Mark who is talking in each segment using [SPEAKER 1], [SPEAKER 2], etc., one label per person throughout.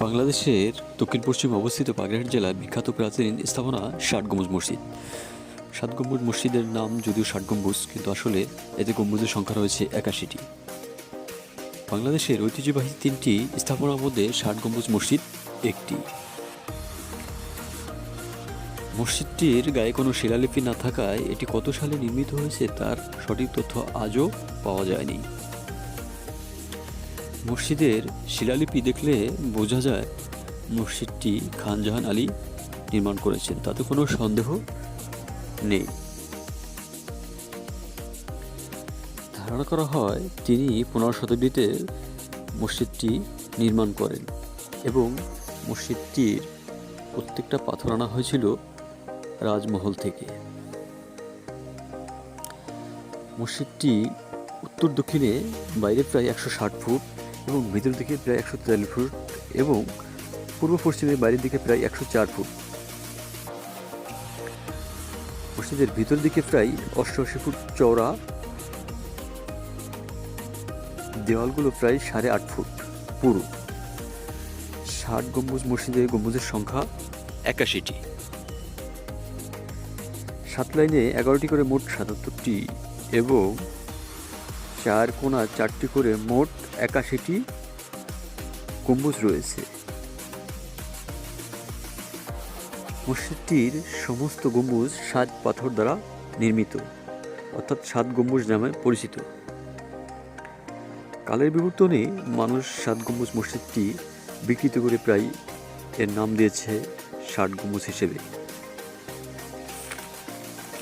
[SPEAKER 1] বাংলাদেশের দক্ষিণ পশ্চিমে অবস্থিত বাগেরহাট জেলার বিখ্যাত প্রাচীন স্থাপনা ষাট গম্বুজ মসজিদ। ষাট গম্বুজ মসজিদের নাম যদিও ষাট গম্বুজ, কিন্তু আসলে এতে গম্বুজের সংখ্যা রয়েছে 81টি। বাংলাদেশের ঐতিহ্যবাহী 3টি স্থাপনার মধ্যে ষাট গম্বুজ মসজিদ একটি। মসজিদটির গায়ে কোনো শিলালিপি না থাকায় এটি কত সালে নির্মিত হয়েছে তার সঠিক তথ্য আজও পাওয়া যায়নি। মসজিদের শিলালিপি দেখলে বোঝা যায় মসজিদটি খান জাহান আলী নির্মাণ করেছেন, তাতে কোনো সন্দেহ নেই। ধারণা করা হয় তিনি 15 শতাব্দীতে মসজিদটি নির্মাণ করেন এবং মসজিদটির প্রত্যেকটা পাথর আনা হয়েছিল রাজমহল থেকে। মসজিদটি উত্তর দক্ষিণে বাইরে প্রায় 160 ফুট এবং ভিতর দিকে প্রায় 143 ফুট এবং পূর্ব পশ্চিমে বাইরের দিকে প্রায় 104 ফুট। মসজিদের ভিতর দিকে প্রায় 88 ফুট চওড়া, দেওয়ালগুলো প্রায় 8.5 ফুট পুরু। ষাট গম্বুজ মসজিদের গম্বুজের সংখ্যা 81টি। 7 লাইনে 11টি করে মোট 77টি এবং 4 কোণা 4টি করে মোট 81টি গম্বুজ রয়েছে। মসজিদটির সমস্ত গম্বুজ 7 পাথর দ্বারা নির্মিত, অর্থাৎ 7 গম্বুজ নামে পরিচিত। কালের বিবর্তনে মানুষ 7 গম্বুজ মসজিদটি বিকৃত করে প্রায় এর নাম দিয়েছে 60 গম্বুজ হিসেবে।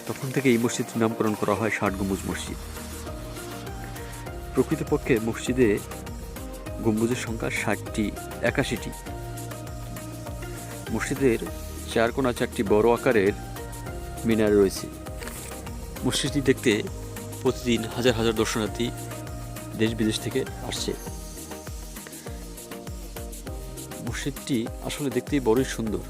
[SPEAKER 1] তখন থেকে এই মসজিদটির নামকরণ করা হয় 60 গম্বুজ মসজিদ। প্রকৃতপক্ষে মসজিদে গম্বুজের সংখ্যা 81টি। মসজিদের 4 কোণা 4টি বড় আকারের মিনার রয়েছে। মসজিদটি দেখতে প্রতিদিন হাজার হাজার দর্শনার্থী দেশ বিদেশ থেকে আসছে। মসজিদটি আসলে দেখতেই বড়ই সুন্দর।